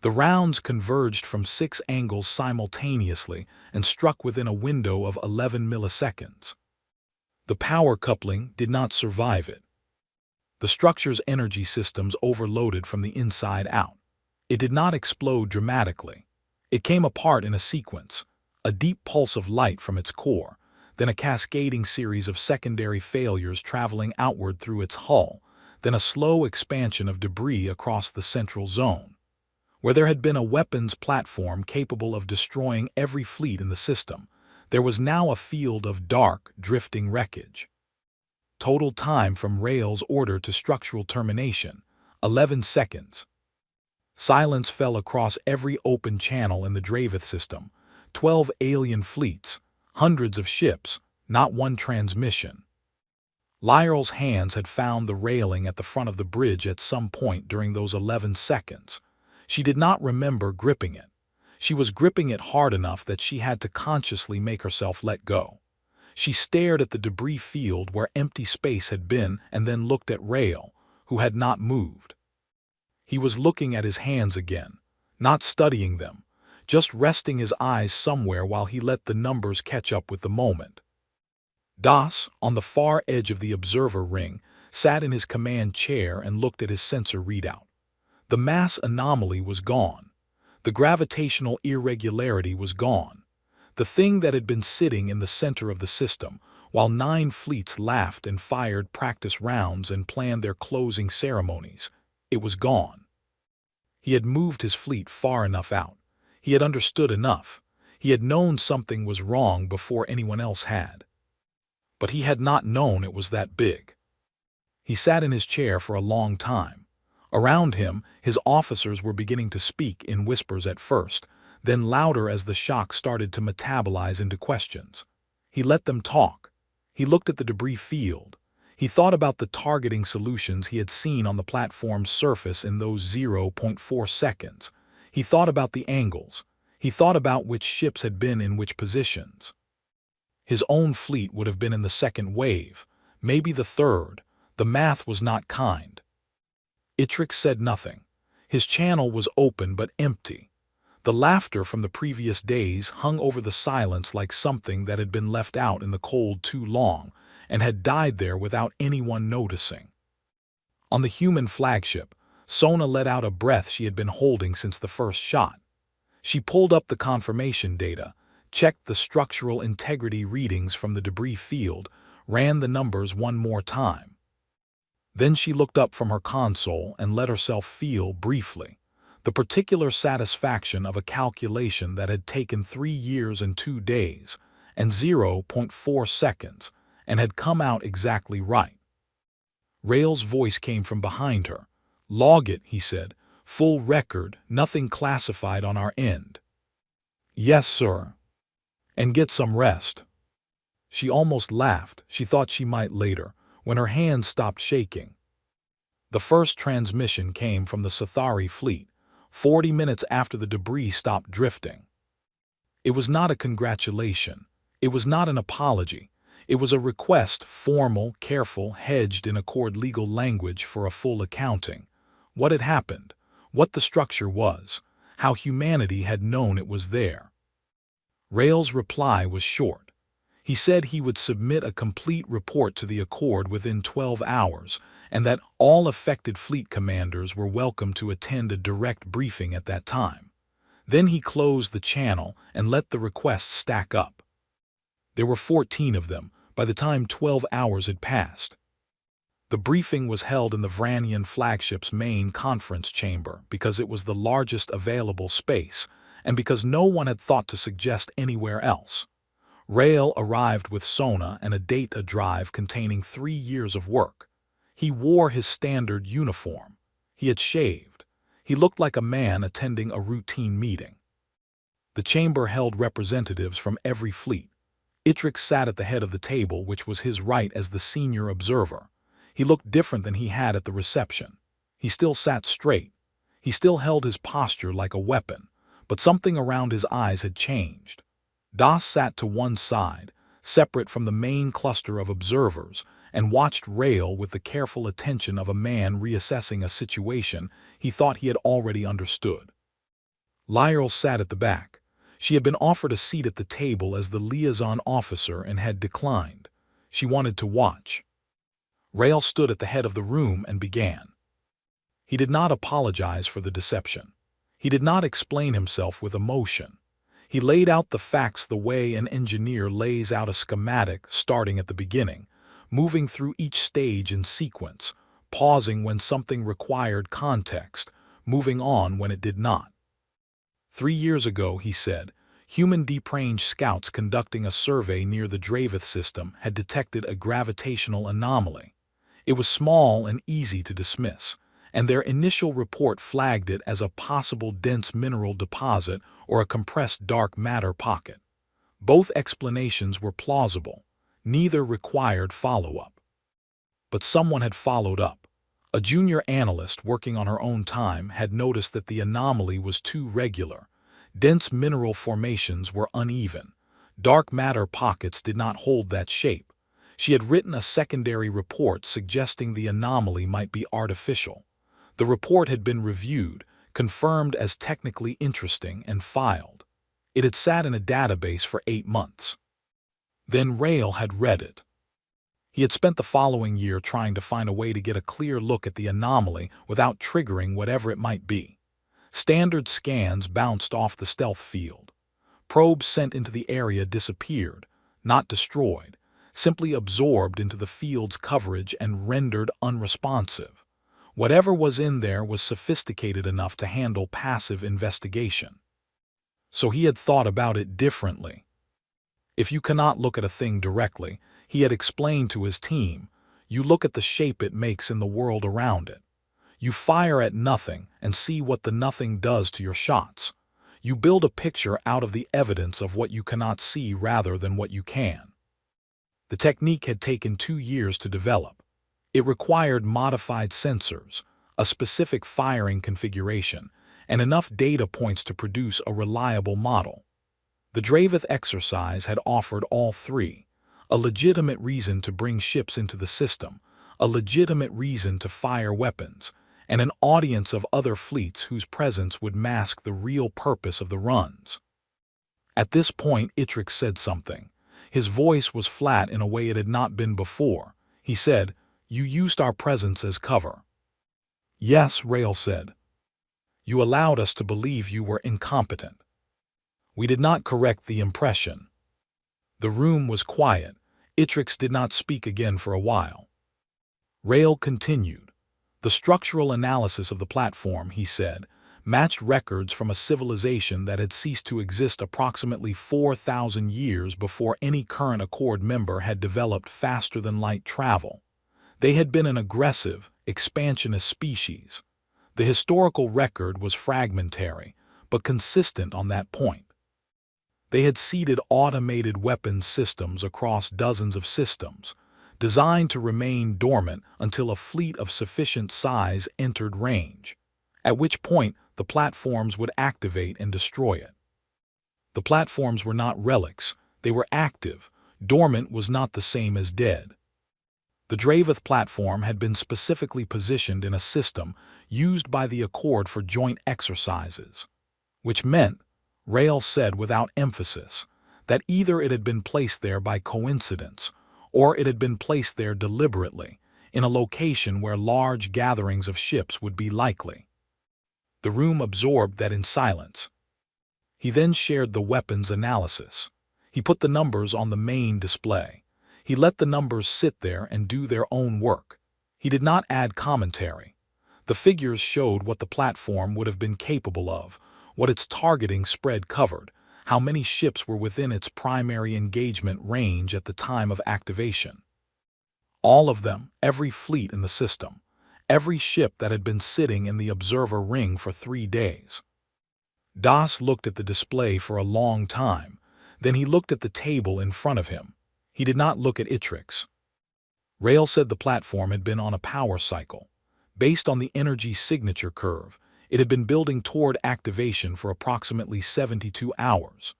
The rounds converged from 6 angles simultaneously and struck within a window of 11 milliseconds. The power coupling did not survive it. The structure's energy systems overloaded from the inside out. It did not explode dramatically. It came apart in a sequence, a deep pulse of light from its core, then a cascading series of secondary failures traveling outward through its hull, then a slow expansion of debris across the central zone. Where there had been a weapons platform capable of destroying every fleet in the system, there was now a field of dark, drifting wreckage. Total time from Rail's order to structural termination, 11 seconds. Silence fell across every open channel in the Dravith system. 12 alien fleets, hundreds of ships, not one transmission. Lyle's hands had found the railing at the front of the bridge at some point during those 11 seconds. She did not remember gripping it. She was gripping it hard enough that she had to consciously make herself let go. She stared at the debris field where empty space had been and then looked at Rail, who had not moved. He was looking at his hands again, not studying them, just resting his eyes somewhere while he let the numbers catch up with the moment. Das, on the far edge of the observer ring, sat in his command chair and looked at his sensor readout. The mass anomaly was gone. The gravitational irregularity was gone. The thing that had been sitting in the center of the system, while 9 fleets laughed and fired practice rounds and planned their closing ceremonies, it was gone. He had moved his fleet far enough out. He had understood enough. He had known something was wrong before anyone else had. But he had not known it was that big. He sat in his chair for a long time. Around him, his officers were beginning to speak in whispers at first, then louder as the shock started to metabolize into questions. He let them talk. He looked at the debris field. He thought about the targeting solutions he had seen on the platform's surface in those 0.4 seconds. He thought about the angles. He thought about which ships had been in which positions. His own fleet would have been in the second wave, maybe the third. The math was not kind. Itrix said nothing. His channel was open but empty. The laughter from the previous days hung over the silence like something that had been left out in the cold too long and had died there without anyone noticing. On the human flagship, Sona let out a breath she had been holding since the first shot. She pulled up the confirmation data, checked the structural integrity readings from the debris field, ran the numbers one more time. Then she looked up from her console and let herself feel, briefly, the particular satisfaction of a calculation that had taken 3 years and 2 days and 0.4 seconds and had come out exactly right. Rail's voice came from behind her. "Log it," he said. "Full record, nothing classified on our end." "Yes, sir." "And get some rest." She almost laughed. She thought she might later, when her hands stopped shaking. The first transmission came from the Scifistory fleet, 40 minutes after the debris stopped drifting. It was not a congratulation. It was not an apology. It was a request, formal, careful, hedged in accord legal language for a full accounting. What had happened, what the structure was, how humanity had known it was there. Rail's reply was short. He said he would submit a complete report to the Accord within 12 hours and that all affected fleet commanders were welcome to attend a direct briefing at that time. Then he closed the channel and let the requests stack up. There were 14 of them by the time 12 hours had passed. The briefing was held in the Vranian flagship's main conference chamber because it was the largest available space and because no one had thought to suggest anywhere else. Rail arrived with Sona and a data drive containing 3 years of work. He wore his standard uniform. He had shaved. He looked like a man attending a routine meeting. The chamber held representatives from every fleet. Itrix sat at the head of the table, which was his right as the senior observer. He looked different than he had at the reception. He still sat straight. He still held his posture like a weapon, but something around his eyes had changed. Das sat to one side, separate from the main cluster of observers, and watched Rail with the careful attention of a man reassessing a situation he thought he had already understood. Lyell sat at the back. She had been offered a seat at the table as the liaison officer and had declined. She wanted to watch. Rail stood at the head of the room and began. He did not apologize for the deception. He did not explain himself with emotion. He laid out the facts the way an engineer lays out a schematic, starting at the beginning, moving through each stage in sequence, pausing when something required context, moving on when it did not. 3 years ago, he said, human deep range scouts conducting a survey near the Dravith system had detected a gravitational anomaly. It was small and easy to dismiss, and their initial report flagged it as a possible dense mineral deposit or a compressed dark matter pocket. Both explanations were plausible. Neither required follow-up. But someone had followed up. A junior analyst working on her own time had noticed that the anomaly was too regular. Dense mineral formations were uneven. Dark matter pockets did not hold that shape. She had written a secondary report suggesting the anomaly might be artificial. The report had been reviewed, confirmed as technically interesting, and filed. It had sat in a database for 8 months. Then Rail had read it. He had spent the following year trying to find a way to get a clear look at the anomaly without triggering whatever it might be. Standard scans bounced off the stealth field. Probes sent into the area disappeared, not destroyed, simply absorbed into the field's coverage and rendered unresponsive. Whatever was in there was sophisticated enough to handle passive investigation. So he had thought about it differently. If you cannot look at a thing directly, he had explained to his team, you look at the shape it makes in the world around it. You fire at nothing and see what the nothing does to your shots. You build a picture out of the evidence of what you cannot see rather than what you can. The technique had taken 2 years to develop. It required modified sensors, a specific firing configuration, and enough data points to produce a reliable model. The Dravith exercise had offered all three: a legitimate reason to bring ships into the system, a legitimate reason to fire weapons, and an audience of other fleets whose presence would mask the real purpose of the runs. At this point, Itrix said something. His voice was flat in a way it had not been before. He said, "You used our presence as cover." "Yes," Rail said. "You allowed us to believe you were incompetent. We did not correct the impression." The room was quiet. Itrix did not speak again for a while. Rail continued. "The structural analysis of the platform," he said, matched records from a civilization that had ceased to exist approximately 4,000 years before any current Accord member had developed faster-than-light travel. They had been an aggressive, expansionist species. The historical record was fragmentary, but consistent on that point. They had seeded automated weapons systems across dozens of systems, designed to remain dormant until a fleet of sufficient size entered range, at which point the platforms would activate and destroy it. The platforms were not relics, they were active. Dormant was not the same as dead. The Dravith platform had been specifically positioned in a system used by the Accord for joint exercises, which meant, Rail said without emphasis, that either it had been placed there by coincidence or it had been placed there deliberately, in a location where large gatherings of ships would be likely. The room absorbed that in silence. He then shared the weapons analysis. He put the numbers on the main display. He let the numbers sit there and do their own work. He did not add commentary. The figures showed what the platform would have been capable of, what its targeting spread covered, how many ships were within its primary engagement range at the time of activation. All of them, every fleet in the system, every ship that had been sitting in the observer ring for 3 days. Das looked at the display for a long time. Then he looked at the table in front of him. He did not look at Itrix. Rail said the platform had been on a power cycle. Based on the energy signature curve, it had been building toward activation for approximately 72 hours.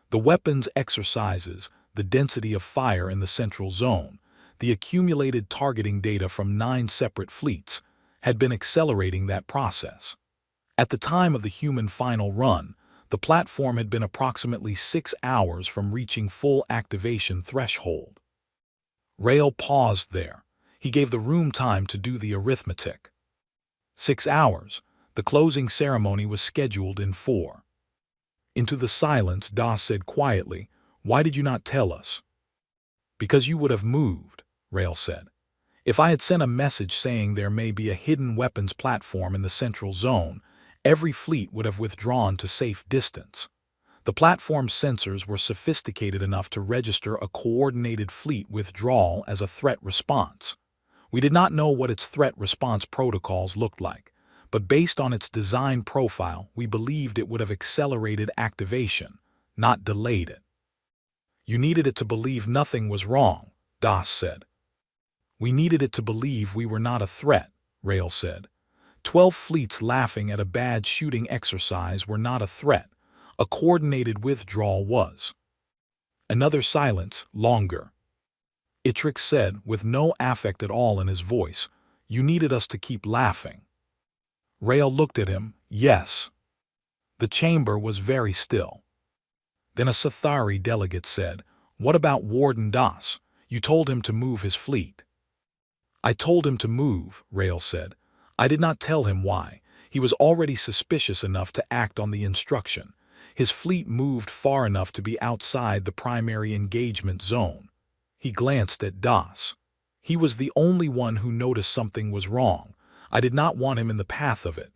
The weapons exercises, the density of fire in the central zone, the accumulated targeting data from 9 separate fleets, had been accelerating that process. At the time of the human final run, the platform had been approximately 6 hours from reaching full activation threshold. Rail paused there. He gave the room time to do the arithmetic. 6 hours. The closing ceremony was scheduled in 4. Into the silence, Das said quietly, "Why did you not tell us?" "Because you would have moved," Rael said. "If I had sent a message saying there may be a hidden weapons platform in the central zone, every fleet would have withdrawn to safe distance. The platform's sensors were sophisticated enough to register a coordinated fleet withdrawal as a threat response. We did not know what its threat response protocols looked like, but based on its design profile, we believed it would have accelerated activation, not delayed it." "You needed it to believe nothing was wrong," Das said. "We needed it to believe we were not a threat," Rael said. 12 fleets laughing at a bad shooting exercise were not a threat. A coordinated withdrawal was. Another silence, longer. Itrix said, with no affect at all in his voice, "You needed us to keep laughing." Rael looked at him. "Yes." The chamber was very still. Then a Scifistory delegate said, "What about Warden Das? You told him to move his fleet." "I told him to move," Rael said. "I did not tell him why. He was already suspicious enough to act on the instruction. His fleet moved far enough to be outside the primary engagement zone." He glanced at Das. "He was the only one who noticed something was wrong. I did not want him in the path of it."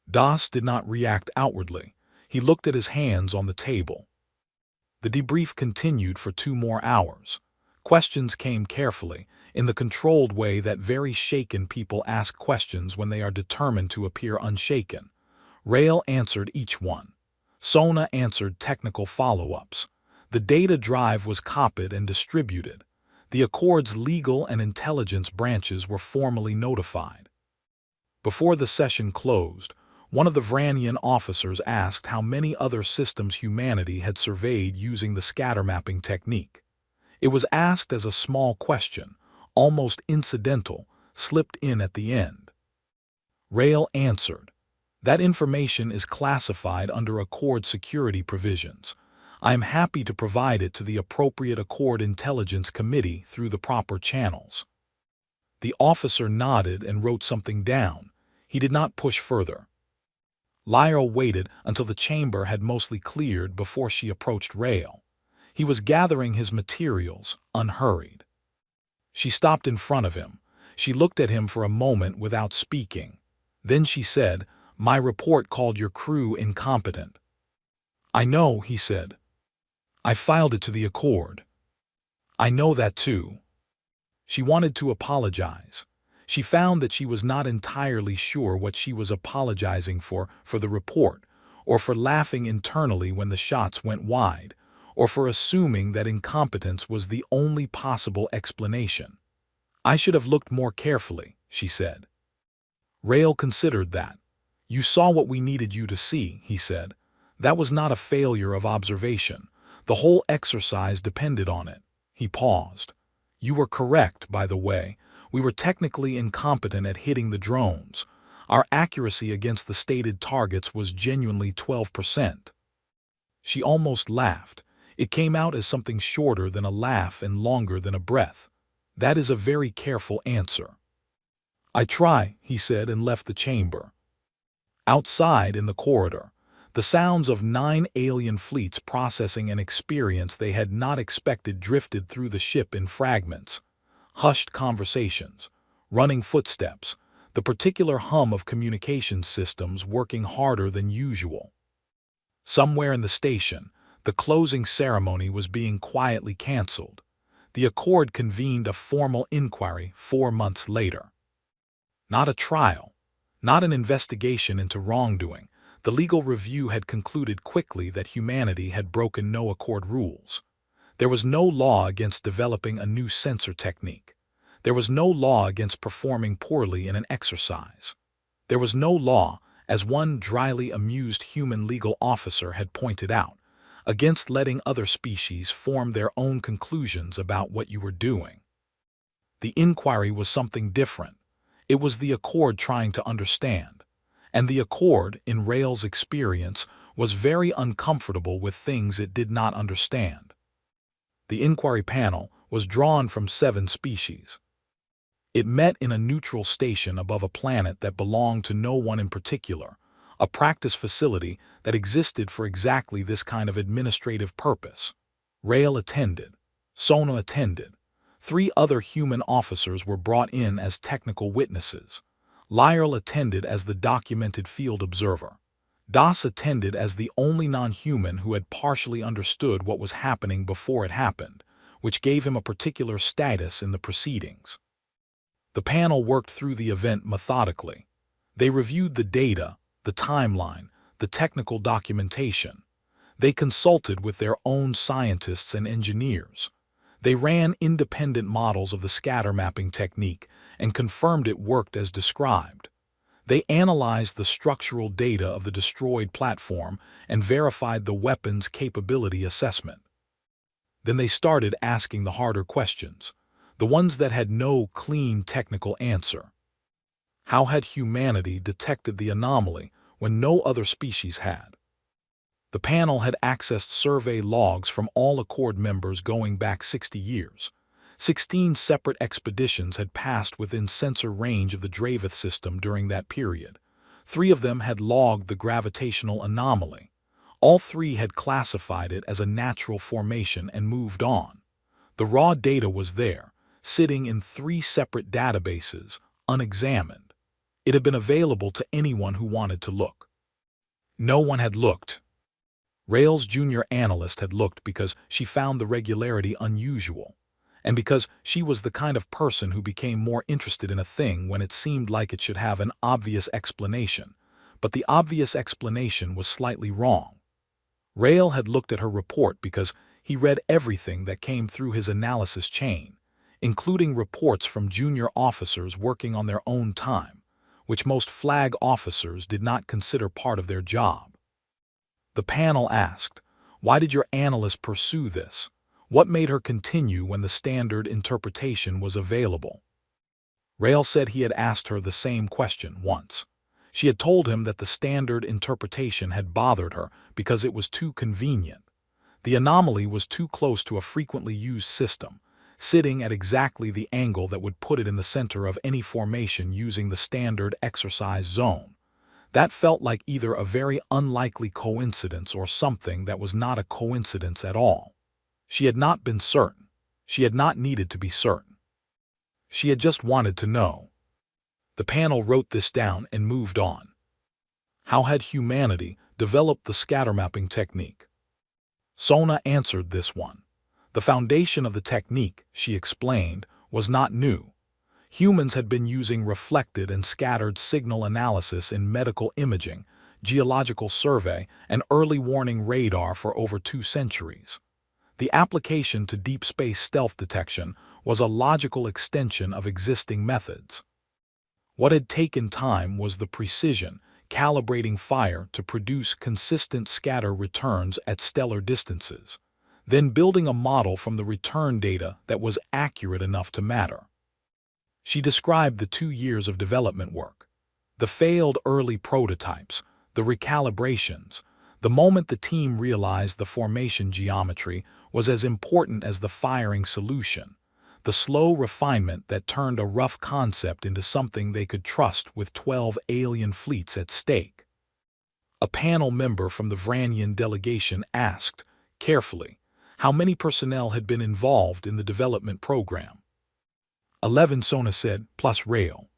Das did not react outwardly. He looked at his hands on the table. The debrief continued for 2 more hours. Questions came carefully, in the controlled way that very shaken people ask questions when they are determined to appear unshaken. Rael answered each one. Sona answered technical follow-ups. The data drive was copied and distributed. The Accord's legal and intelligence branches were formally notified. Before the session closed, one of the Vranian officers asked how many other systems humanity had surveyed using the scatter mapping technique. It was asked as a small question, almost incidental, slipped in at the end. Rael answered, "That information is classified under Accord security provisions. I am happy to provide it to the appropriate Accord Intelligence Committee through the proper channels." The officer nodded and wrote something down. He did not push further. Lyra waited until the chamber had mostly cleared before she approached Rael. He was gathering his materials, unhurried. She stopped in front of him. She looked at him for a moment without speaking. Then she said, "My report called your crew incompetent." "I know," he said. "I filed it to the Accord." "I know that too." She wanted to apologize. She found that she was not entirely sure what she was apologizing for the report, or for laughing internally when the shots went wide, or for assuming that incompetence was the only possible explanation. "I should have looked more carefully," she said. Rael considered that. "You saw what we needed you to see," he said. "That was not a failure of observation. The whole exercise depended on it." He paused. "You were correct, by the way. We were technically incompetent at hitting the drones. Our accuracy against the stated targets was genuinely 12%. She almost laughed. It came out as something shorter than a laugh and longer than a breath. "That is a very careful answer." "I try," he said, and left the chamber. Outside in the corridor, the sounds of 9 alien fleets processing an experience they had not expected drifted through the ship in fragments. Hushed conversations, running footsteps, the particular hum of communication systems working harder than usual. Somewhere in the station, the closing ceremony was being quietly canceled. The Accord convened a formal inquiry 4 months later. Not a trial, not an investigation into wrongdoing. The legal review had concluded quickly that humanity had broken no Accord rules. There was no law against developing a new sensor technique. There was no law against performing poorly in an exercise. There was no law, as one dryly amused human legal officer had pointed out, against letting other species form their own conclusions about what you were doing. The inquiry was something different. It was the Accord trying to understand. And the Accord, in Rael's experience, was very uncomfortable with things it did not understand. The inquiry panel was drawn from 7 species. It met in a neutral station above a planet that belonged to no one in particular, a practice facility that existed for exactly this kind of administrative purpose. Rael attended. Sona attended. 3 other human officers were brought in as technical witnesses. Lyell attended as the documented field observer. Das attended as the only non-human who had partially understood what was happening before it happened, which gave him a particular status in the proceedings. The panel worked through the event methodically. They reviewed the data, the timeline, the technical documentation. They consulted with their own scientists and engineers. They ran independent models of the scatter mapping technique and confirmed it worked as described. They analyzed the structural data of the destroyed platform and verified the weapon's capability assessment. Then they started asking the harder questions, the ones that had no clean technical answer. How had humanity detected the anomaly when no other species had? The panel had accessed survey logs from all Accord members going back 60 years. 16 separate expeditions had passed within sensor range of the Dravith system during that period. 3 of them had logged the gravitational anomaly. All 3 had classified it as a natural formation and moved on. The raw data was there, sitting in 3 separate databases, unexamined. It had been available to anyone who wanted to look. No one had looked. Rael's junior analyst had looked because she found the regularity unusual, and because she was the kind of person who became more interested in a thing when it seemed like it should have an obvious explanation, but the obvious explanation was slightly wrong. Rael had looked at her report because he read everything that came through his analysis chain, including reports from junior officers working on their own time, which most flag officers did not consider part of their job. The panel asked, "Why did your analyst pursue this? What made her continue when the standard interpretation was available?" Rael said he had asked her the same question once. She had told him that the standard interpretation had bothered her because it was too convenient. The anomaly was too close to a frequently used system, sitting at exactly the angle that would put it in the center of any formation using the standard exercise zone. That felt like either a very unlikely coincidence or something that was not a coincidence at all. She had not been certain. She had not needed to be certain. She had just wanted to know. The panel wrote this down and moved on. How had humanity developed the scatter mapping technique? Sona answered this one. The foundation of the technique, she explained, was not new. Humans had been using reflected and scattered signal analysis in medical imaging, geological survey, and early warning radar for over 2 centuries. The application to deep space stealth detection was a logical extension of existing methods. What had taken time was the precision, calibrating fire to produce consistent scatter returns at stellar distances, then building a model from the return data that was accurate enough to matter. She described the 2 years of development work, the failed early prototypes, the recalibrations. The moment the team realized the formation geometry was as important as the firing solution, the slow refinement that turned a rough concept into something they could trust with 12 alien fleets at stake. A panel member from the Vranian delegation asked, carefully, how many personnel had been involved in the development program. 11, Sona said, plus Rael.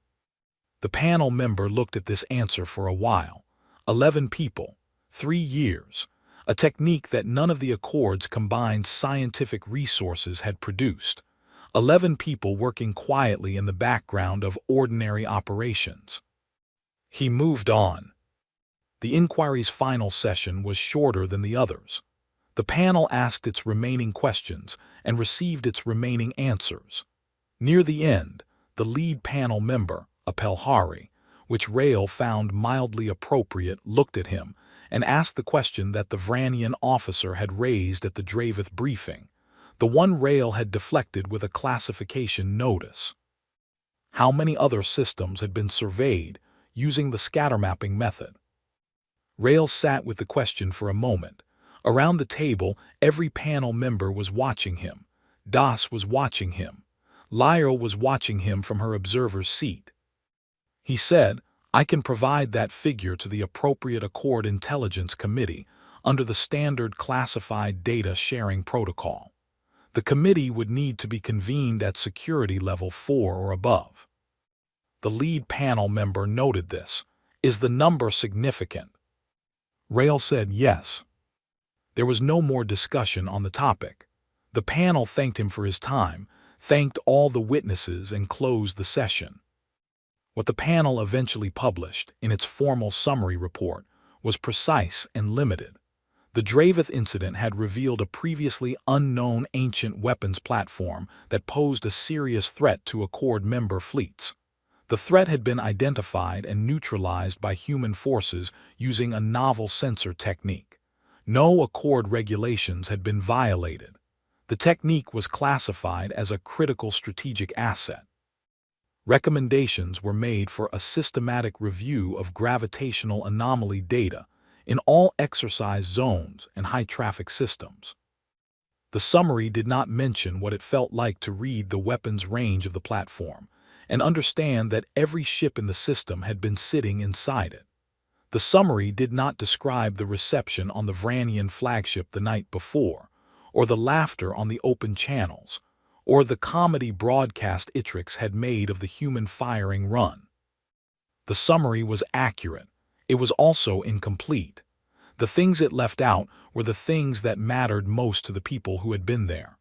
The panel member looked at this answer for a while. 11 people, 3 years, a technique that none of the Accords' combined scientific resources had produced. 11 people working quietly in the background of ordinary operations. He moved on. The inquiry's final session was shorter than the others. The panel asked its remaining questions and received its remaining answers. Near the end, the lead panel member, Apelhari, which Rael found mildly appropriate, looked at him and asked the question that the Vranian officer had raised at the Dravith briefing, the one Rael had deflected with a classification notice. How many other systems had been surveyed using the scatter mapping method? Rael sat with the question for a moment. Around the table, every panel member was watching him. Das was watching him. Lyra was watching him from her observer's seat. He said, "I can provide that figure to the appropriate Accord Intelligence Committee under the standard classified data sharing protocol. The committee would need to be convened at security level 4 or above." The lead panel member noted this. "Is the number significant?" Rail said yes. There was no more discussion on the topic. The panel thanked him for his time, thanked all the witnesses, and closed the session. What the panel eventually published, in its formal summary report, was precise and limited. The Dravith incident had revealed a previously unknown ancient weapons platform that posed a serious threat to Accord member fleets. The threat had been identified and neutralized by human forces using a novel sensor technique. No Accord regulations had been violated. The technique was classified as a critical strategic asset. Recommendations were made for a systematic review of gravitational anomaly data in all exercise zones and high-traffic systems. The summary did not mention what it felt like to read the weapons range of the platform and understand that every ship in the system had been sitting inside it. The summary did not describe the reception on the Vranian flagship the night before, or the laughter on the open channels, or the comedy broadcast Itrix had made of the human firing run. The summary was accurate. It was also incomplete. The things it left out were the things that mattered most to the people who had been there.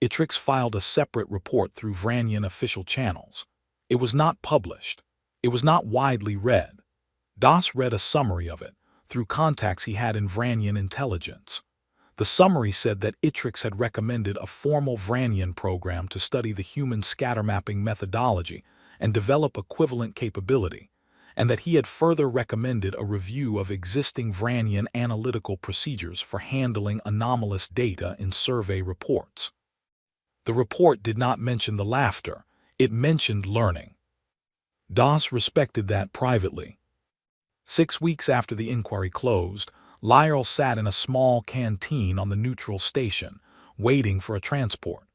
Itrix filed a separate report through Vranian official channels. It was not published. It was not widely read. Das read a summary of it, through contacts he had in Vranian intelligence. The summary said that Itrix had recommended a formal Vranian program to study the human scattermapping methodology and develop equivalent capability, and that he had further recommended a review of existing Vranian analytical procedures for handling anomalous data in survey reports. The report did not mention the laughter. It mentioned learning. Das respected that privately. 6 weeks after the inquiry closed, Lyell sat in a small canteen on the neutral station, waiting for a transport.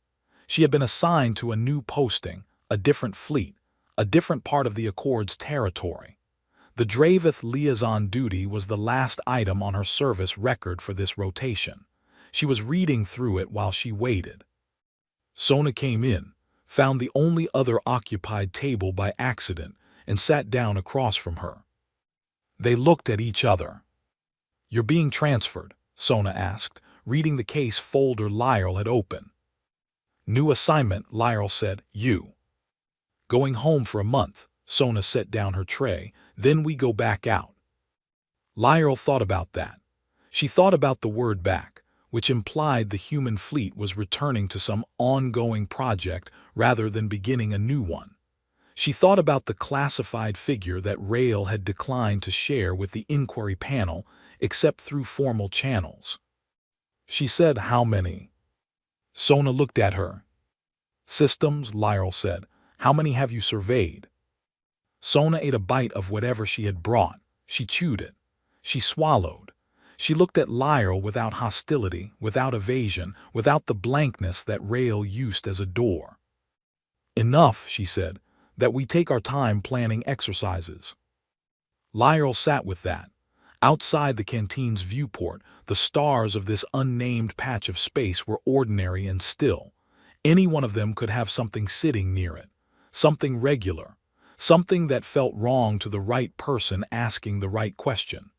She had been assigned to a new posting, a different fleet, a different part of the Accord's territory. The Dravith liaison duty was the last item on her service record for this rotation. She was reading through it while she waited. Sona came in, found the only other occupied table by accident, and sat down across from her. They looked at each other. "You're being transferred," Sona asked, reading the case folder Lyell had opened. "New assignment," Lyell said. "You." "Going home for a month." Sona set down her tray. "Then we go back out." Lyell thought about that. She thought about the word back, which implied the human fleet was returning to some ongoing project rather than beginning a new one. She thought about the classified figure that Rail had declined to share with the inquiry panel except through formal channels. She said, "How many?" Sona looked at her. "Systems," Lyell said. "How many have you surveyed?" Sona ate a bite of whatever she had brought. She chewed it. She swallowed. She looked at Lyell without hostility, without evasion, without the blankness that Rail used as a door. "Enough," she said, "that we take our time planning exercises." Lyell sat with that. Outside the canteen's viewport, the stars of this unnamed patch of space were ordinary and still. Any one of them could have something sitting near it, something regular, something that felt wrong to the right person asking the right question.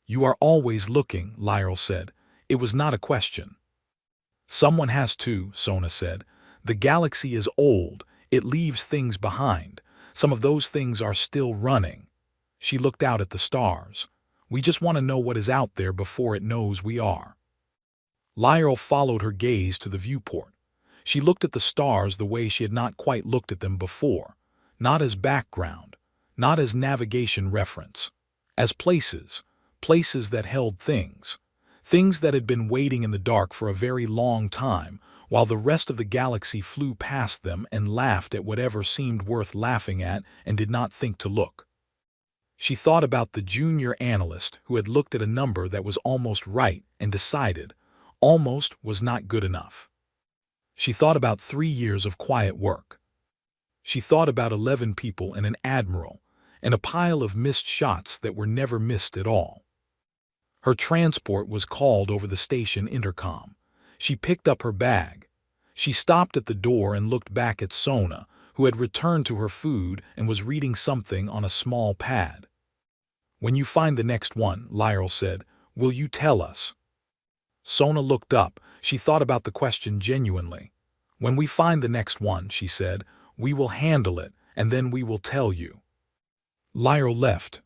"You are always looking," Lyell said. It was not a question. "Someone has to," Sona said. "The galaxy is old. It leaves things behind. Some of those things are still running." She looked out at the stars. "We just want to know what is out there before it knows we are." Lyell followed her gaze to the viewport. She looked at the stars the way she had not quite looked at them before, not as background, not as navigation reference, as places, places that held things, things that had been waiting in the dark for a very long time, while the rest of the galaxy flew past them and laughed at whatever seemed worth laughing at and did not think to look. She thought about the junior analyst who had looked at a number that was almost right and decided, almost was not good enough. She thought about 3 years of quiet work. She thought about 11 people and an admiral, and a pile of missed shots that were never missed at all. Her transport was called over the station intercom. She picked up her bag. She stopped at the door and looked back at Sona, who had returned to her food and was reading something on a small pad. "When you find the next one," Lyle said, "will you tell us?" Sona looked up. She thought about the question genuinely. "When we find the next one," she said, "we will handle it, and then we will tell you." Lyle left.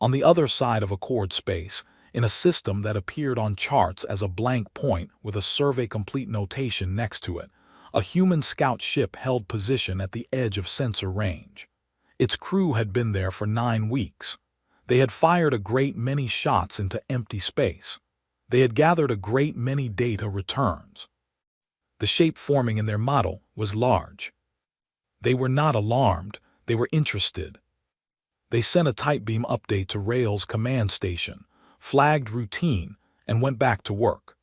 On the other side of a chord space, in a system that appeared on charts as a blank point with a survey-complete notation next to it, a human scout ship held position at the edge of sensor range. Its crew had been there for 9 weeks. They had fired a great many shots into empty space. They had gathered a great many data returns. The shape forming in their model was large. They were not alarmed, they were interested. They sent a type beam update to Rail's command station, flagged routine, and went back to work.